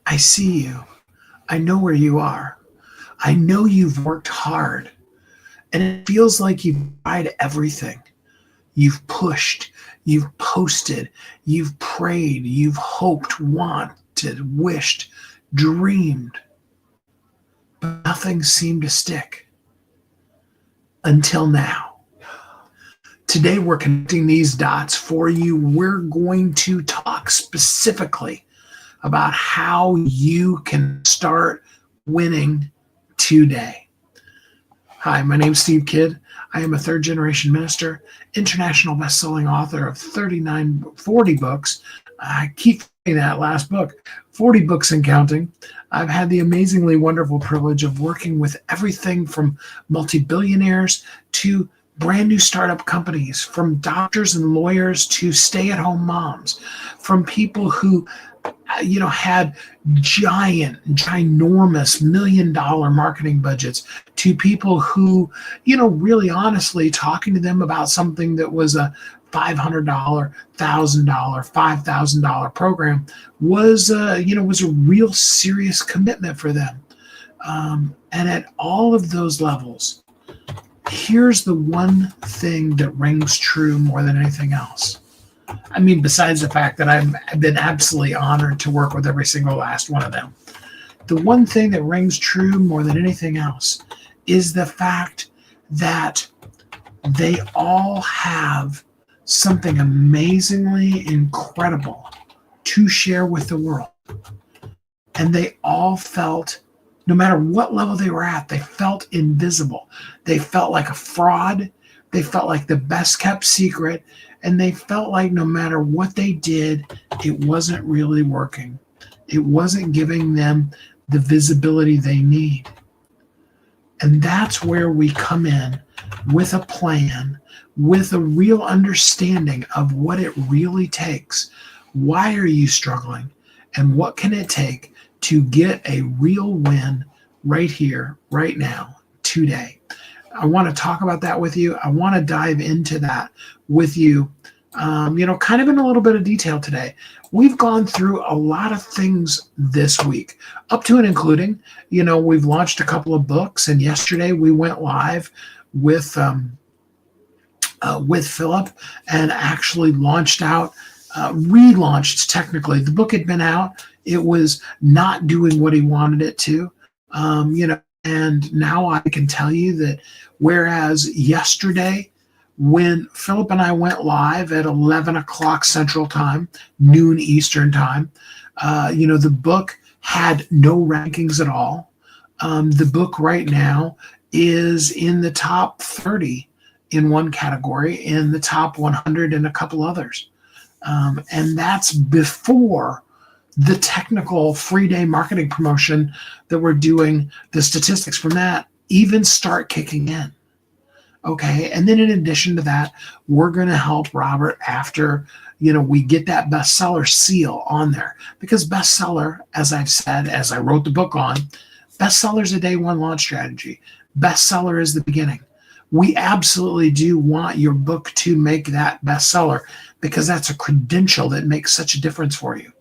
I see you. I know where you are. I know you've worked hard, and it feels like you've tried everything. You've pushed, you've posted, you've prayed, you've hoped, wanted, wished, dreamed, but nothing seemed to stick until now. Today, we're connecting these dots for you. We're going to talk specifically about how you can start winning today. Hi, my name's Steve Kidd. I am a third generation minister, international best-selling author of 40 books. I keep saying that last book, 40 books and counting. I've had the amazingly wonderful privilege of working with everything from multi-billionaires to brand new startup companies, from doctors and lawyers to stay-at-home moms, from people who had ginormous $1 million marketing budgets to people who, really honestly talking to them about something that was a $500, $1,000, $5,000 program was a real serious commitment for them. And at all of those levels, here's the one thing that rings true more than anything else. I mean, besides the fact that I've been absolutely honored to work with every single last one of them, the one thing that rings true more than anything else is the fact that they all have something amazingly incredible to share with the world. And they all felt, no matter what level they were at, they felt invisible. They felt like a fraud. They felt like the best kept secret. And they felt like no matter what they did, it wasn't really working. It wasn't giving them the visibility they need. And that's where we come in with a plan, with a real understanding of what it really takes. Why are you struggling? And what can it take to get a real win right here, right now, today? I want to talk about that with you. I want to dive into that with you, kind of in a little bit of detail today. We've gone through a lot of things this week, up to and including, we've launched a couple of books, and yesterday we went live with Philip and actually relaunched technically. The book had been out. It was not doing what he wanted it to, and now I can tell you that whereas yesterday, when Philip and I went live at 11 o'clock Central Time, noon Eastern Time, the book had no rankings at all. The book right now is in the top 30 in one category, in the top 100 in a couple others. And that's before the technical free day marketing promotion that we're doing, the statistics from that even start kicking in. Okay. And then in addition to that, we're going to help Robert after, we get that bestseller seal on there, because bestseller, as I've said, as I wrote the book on, bestseller is a day one launch strategy. Bestseller is the beginning. We absolutely do want your book to make that bestseller, because that's a credential that makes such a difference for you.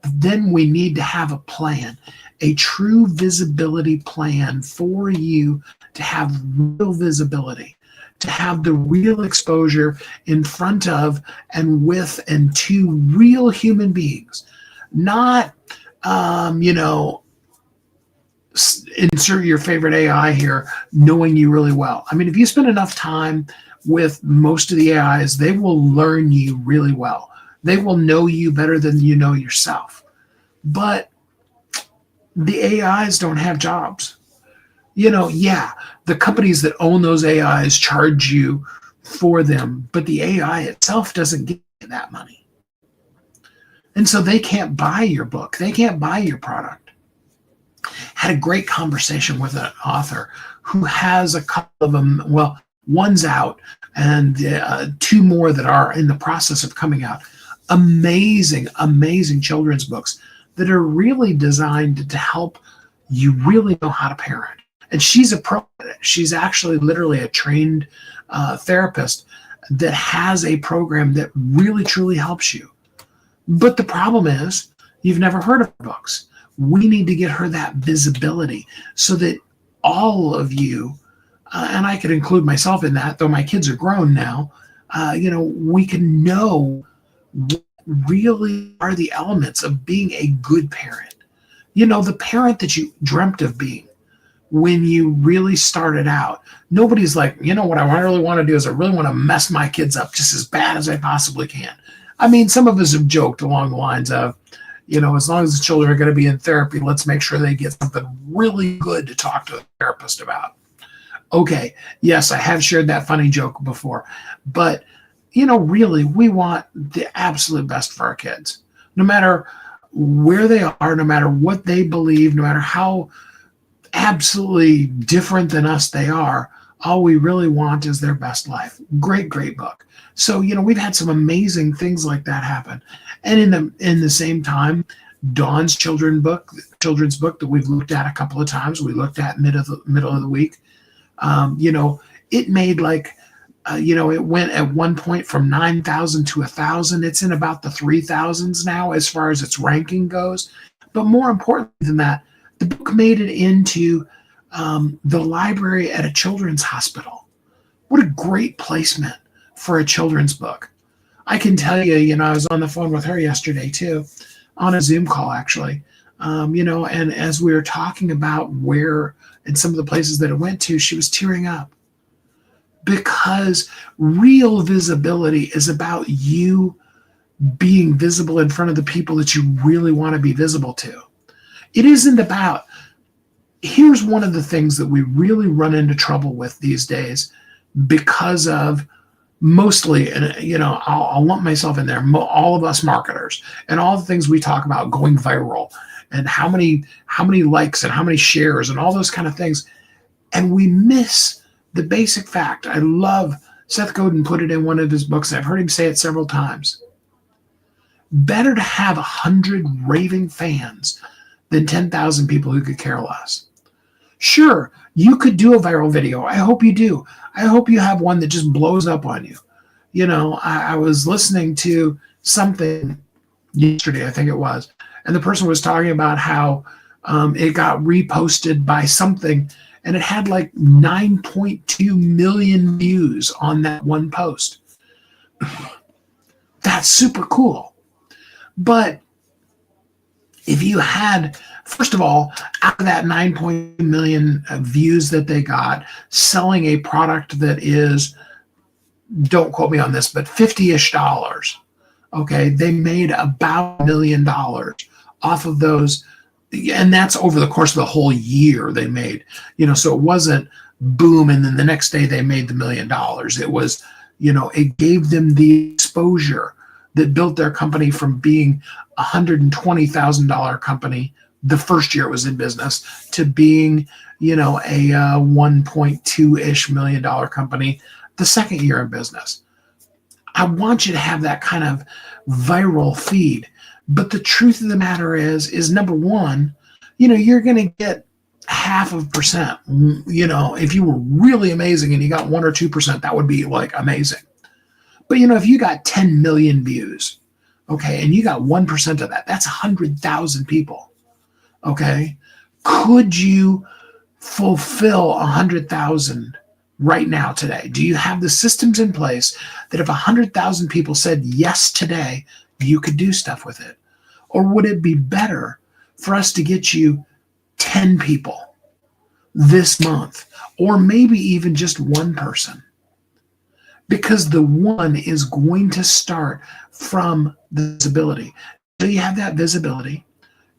But then we need to have a plan, a true visibility plan for you to have real visibility, to have the real exposure in front of and with and to real human beings, not, insert your favorite AI here, knowing you really well. I mean, if you spend enough time with most of the AIs, they will learn you really well. They will know you better than you know yourself. But the AIs don't have jobs. The companies that own those AIs charge you for them, but the AI itself doesn't get that money. And so they can't buy your book. They can't buy your product. Had a great conversation with an author who has a couple of them. Well, one's out and two more that are in the process of coming out. Amazing, amazing children's books that are really designed to help you really know how to parent. And she's a pro. She's actually literally a trained therapist that has a program that really, truly helps you. But the problem is you've never heard of her books. We need to get her that visibility so that all of you, and I could include myself in that, though my kids are grown now, we can know what really are the elements of being a good parent. The parent that you dreamt of being when you really started out. Nobody's like, what I really want to do is I really want to mess my kids up just as bad as I possibly can. I mean, some of us have joked along the lines of, as long as the children are going to be in therapy, let's make sure they get something really good to talk to a therapist about. Okay, yes, I have shared that funny joke before, but really, we want the absolute best for our kids, no matter where they are, no matter what they believe, no matter how absolutely different than us they are. All we really want is their best life. Great book. So we've had some amazing things like that happen, and in the same time, Dawn's children's book that we've looked at a couple of times. We looked at middle of the week. It made it went at one point from 9,000 to 1,000. It's in about the 3,000s now as far as its ranking goes. But more importantly than that, the book made it into the library at a children's hospital. What a great placement for a children's book. I can tell you, I was on the phone with her yesterday too, on a Zoom call actually. And as we were talking about where and some of the places that it went to, she was tearing up. Because real visibility is about you being visible in front of the people that you really want to be visible to. It isn't about, here's one of the things that we really run into trouble with these days because of mostly, and I'll lump myself in there, all of us marketers and all the things we talk about going viral and how many likes and how many shares and all those kind of things. And we miss the basic fact. I love Seth Godin put it in one of his books. I've heard him say it several times. Better to have 100 raving fans than 10,000 people who could care less. Sure, you could do a viral video. I hope you do. I hope you have one that just blows up on you. I was listening to something yesterday, I think it was, and the person was talking about how it got reposted by something, and it had like 9.2 million views on that one post. That's super cool. But if you had, first of all, out of that 9.2 million views that they got, selling a product that is, don't quote me on this, but $50-ish, okay, they made about $1 million off of those. And that's over the course of the whole year they made, so it wasn't boom and then the next day they made the $1 million. It was, it gave them the exposure that built their company from being a $120,000 company the first year it was in business to being, a 1.2-ish $1 million company the second year in business. I want you to have that kind of viral feed. But the truth of the matter is number one, you're going to get 0.5%. If you were really amazing and you got 1 or 2%, that would be like amazing. But if you got 10 million views, okay, and you got 1% of that, that's 100,000 people. Okay, could you fulfill 100,000 right now today? Do you have the systems in place that if 100,000 people said yes today, you could do stuff with it? Or would it be better for us to get you 10 people this month, or maybe even just one person? Because the one is going to start from visibility. So you have that visibility,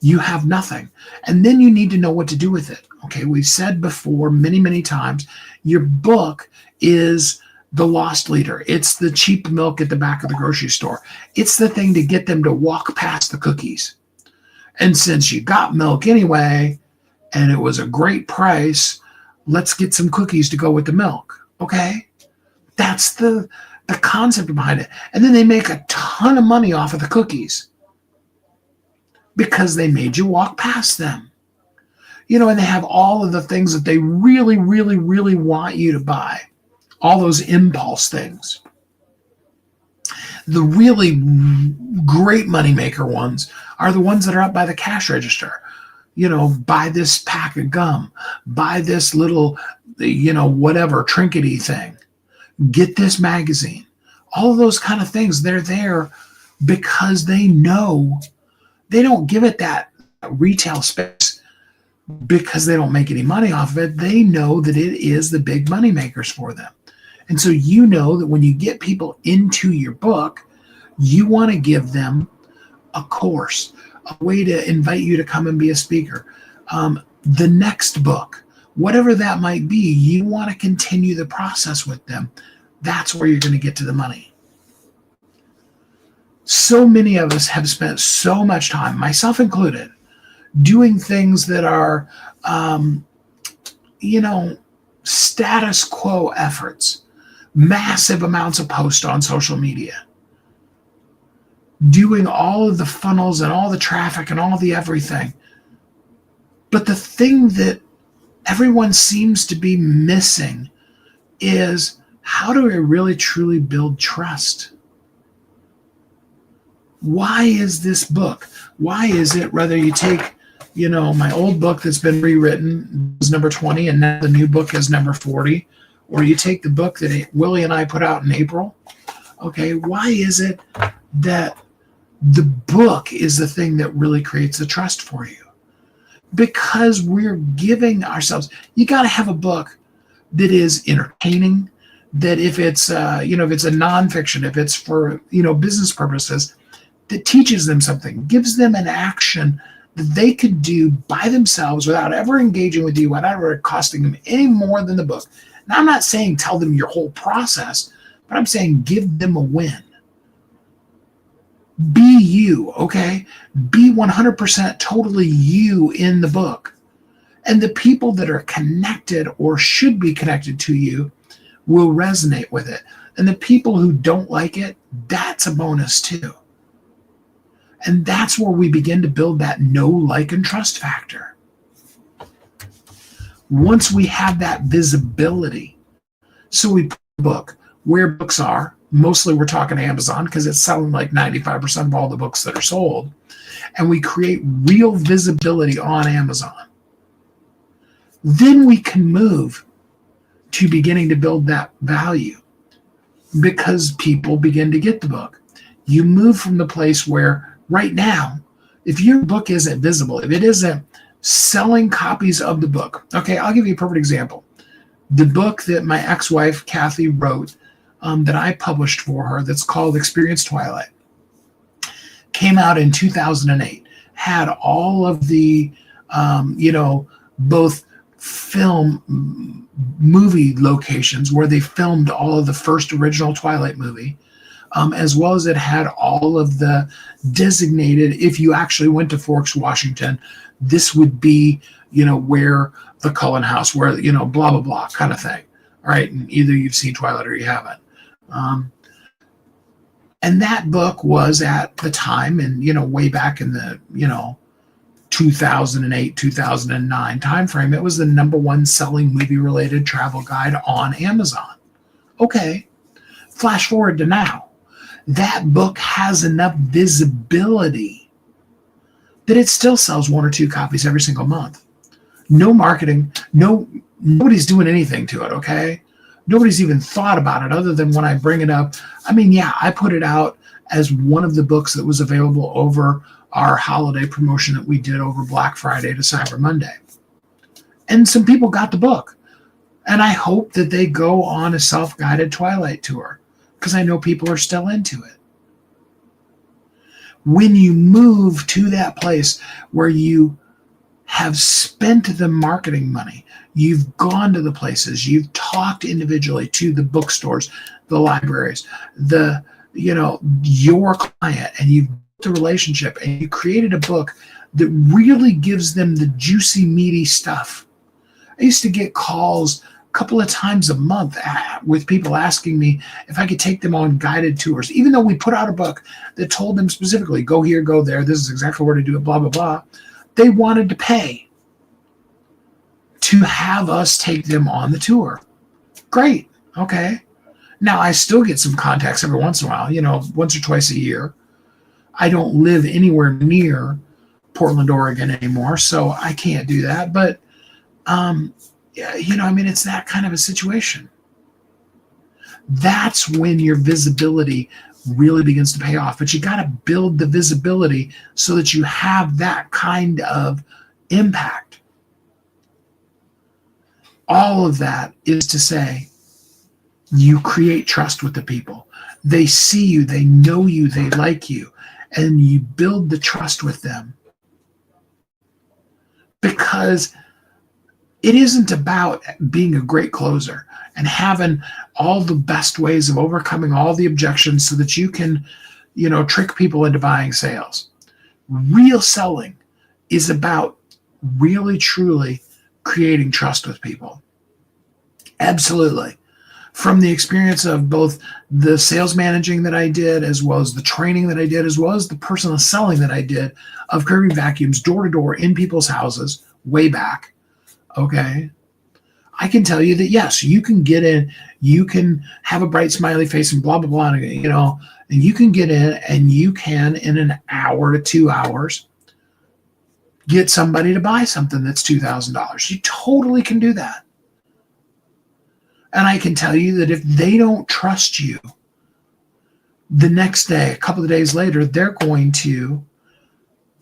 you have nothing. And then you need to know what to do with it. Okay, we've said before many, many times, your book is the lost leader. It's the cheap milk at the back of the grocery store. It's the thing to get them to walk past the cookies. And since you got milk anyway, and it was a great price, let's get some cookies to go with the milk. Okay? That's the concept behind it. And then they make a ton of money off of the cookies because they made you walk past them. And they have all of the things that they really, really, really want you to buy. All those impulse things. The really great moneymaker ones are the ones that are up by the cash register. buy this pack of gum, buy this little, whatever trinkety thing, get this magazine. All of those kind of things, they're there because they know they don't give it that retail space because they don't make any money off of it. They know that it is the big money makers for them. And so that when you get people into your book, you want to give them a course, a way to invite you to come and be a speaker. The next book, whatever that might be, you want to continue the process with them. That's where you're going to get to the money. So many of us have spent so much time, myself included, doing things that are, status quo efforts, massive amounts of posts on social media, doing all of the funnels and all the traffic and all the everything. But the thing that everyone seems to be missing is, how do I really truly build trust? Why is this book? Why is it, whether you take, my old book that's been rewritten is number 20 and now the new book is number 40, or you take the book that Willie and I put out in April. Okay, why is it that the book is the thing that really creates the trust for you? Because we're giving ourselves, you got to have a book that is entertaining, that if it's, if it's a nonfiction, if it's for, business purposes, that teaches them something, gives them an action that they could do by themselves without ever engaging with you, without ever costing them any more than the book. Now, I'm not saying tell them your whole process, but I'm saying give them a win. Be you, okay? Be 100% totally you in the book. And the people that are connected or should be connected to you will resonate with it. And the people who don't like it, that's a bonus too. And that's where we begin to build that know, like, and trust factor. Once we have that visibility, so we put the book where books are. Mostly we're talking Amazon because it's selling like 95% of all the books that are sold. And we create real visibility on Amazon. Then we can move to beginning to build that value because people begin to get the book. You move from the place where right now, if your book isn't visible, if it isn't selling copies of the book, okay, I'll give you a perfect example. The book that my ex-wife, Kathy, wrote that I published for her that's called Experience Twilight, came out in 2008, had all of the, both film movie locations where they filmed all of the first original Twilight movie, as well as it had all of the designated, if you actually went to Forks, Washington, this would be, where the Cullen House, where, blah, blah, blah kind of thing. All right. And either you've seen Twilight or you haven't. And that book was at the time, and, way back in the, 2008, 2009 timeframe, it was the #1 selling movie-related travel guide on Amazon. Okay. Flash forward to now. That book has enough visibility that it still sells 1 or 2 copies every single month. No marketing, nobody's doing anything to it, okay? Nobody's even thought about it other than when I bring it up. I mean, yeah, I put it out as one of the books that was available over our holiday promotion that we did over Black Friday to Cyber Monday. And some people got the book. And I hope that they go on a self-guided Twilight tour, because I know people are still into it. When you move to that place where you have spent the marketing money, you've gone to the places, you've talked individually to the bookstores, the libraries, your client, and you've built a relationship and you created a book that really gives them the juicy, meaty stuff. I used to get calls a couple of times a month with people asking me if I could take them on guided tours, even though we put out a book that told them specifically, go here, go there, this is exactly where to do it, blah, blah, blah. They wanted to pay to have us take them on the tour. Great. Okay. Now, I still get some contacts every once in a while, once or twice a year. I don't live anywhere near Portland, Oregon anymore, so I can't do that. But yeah, it's that kind of a situation. That's when your visibility really begins to pay off. But you got to build the visibility so that you have that kind of impact. All of that is to say, you create trust with the people. They see you, they know you, they like you, and you build the trust with them. Because it isn't about being a great closer and having all the best ways of overcoming all the objections so that you can, trick people into buying sales. Real selling is about really, truly creating trust with people. Absolutely. From the experience of both the sales managing that I did, as well as the training that I did, as well as the personal selling that I did of Kirby vacuums door to door in people's houses way back. Okay. I can tell you that, yes, you can get in, you can have a bright smiley face and blah, blah, blah, and you can get in and you can, in an hour to 2 hours, get somebody to buy something that's $2,000. You totally can do that. And I can tell you that if they don't trust you, the next day, a couple of days later, they're going to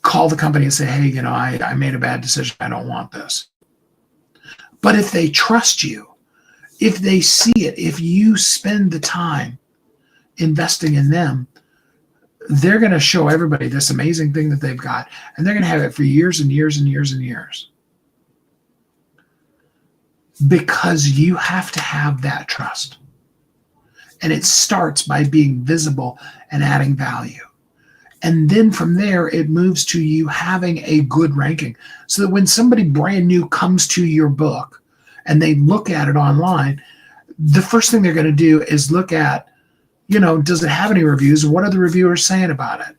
call the company and say, hey, I made a bad decision. I don't want this. But if they trust you, if they see it, if you spend the time investing in them, they're going to show everybody this amazing thing that they've got, and they're going to have it for years and years and years and years. Because you have to have that trust. And it starts by being visible and adding value. And then from there, it moves to you having a good ranking. So that when somebody brand new comes to your book and they look at it online, the first thing they're going to do is look at, does it have any reviews? What are the reviewers saying about it?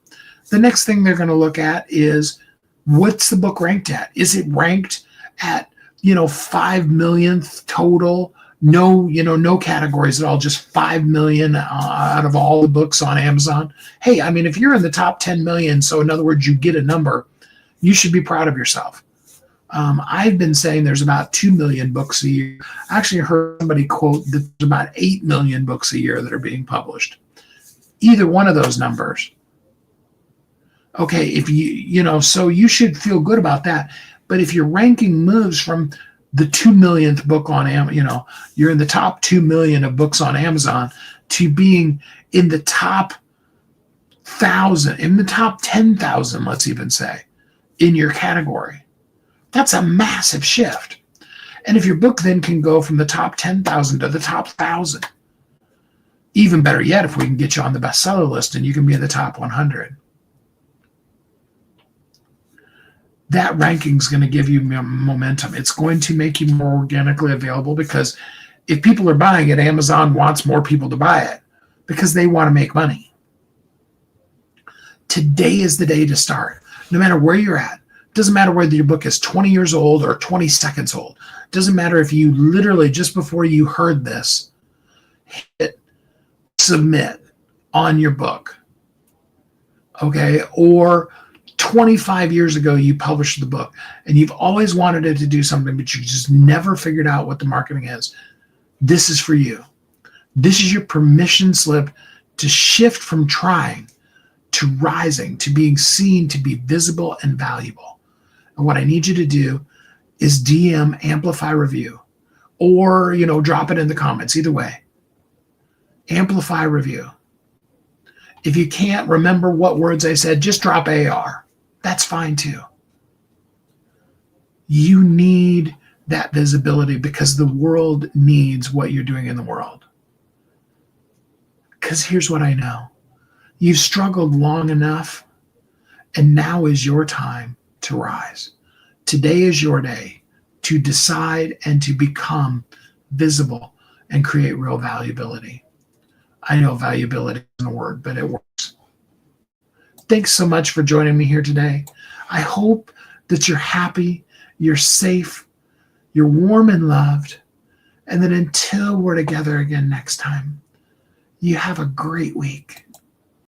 The next thing they're going to look at is, what's the book ranked at? Is it ranked at 5 millionth total? No categories at all, just 5 million out of all the books on Amazon. Hey, if you're in the top 10 million, so in other words, you get a number, you should be proud of yourself. I've been saying there's about 2 million books a year. I actually heard somebody quote that there's about 8 million books a year that are being published. Either one of those numbers. Okay, if so you should feel good about that. But if your ranking moves from the 2 millionth book on Amazon, you're in the top 2 million of books on Amazon, to being in the top 1,000, in the top 10,000, let's even say, in your category. That's a massive shift. And if your book then can go from the top 10,000 to the top 1,000, even better yet, if we can get you on the bestseller list and you can be in the top 100. That ranking is going to give you momentum. It's going to make you more organically available, because if people are buying it, Amazon wants more people to buy it because they want to make money. Today is the day to start. No matter where you're at. Doesn't matter whether your book is 20 years old or 20 seconds old. Doesn't matter if you literally, just before you heard this, hit submit on your book. Okay? Or 25 years ago, you published the book and you've always wanted it to do something, but you just never figured out what the marketing is. This is for you. This is your permission slip to shift from trying to rising, to being seen, to be visible and valuable. And what I need you to do is DM Amplify Review, or, drop it in the comments. Either way, Amplify Review. If you can't remember what words I said, just drop AR. That's fine too. You need that visibility because the world needs what you're doing in the world. Because here's what I know. You've struggled long enough, and now is your time to rise. Today is your day to decide and to become visible and create real valuability. I know valuability isn't a word, but it works. Thanks so much for joining me here today. I hope that you're happy, you're safe, you're warm and loved, and that until we're together again next time, you have a great week.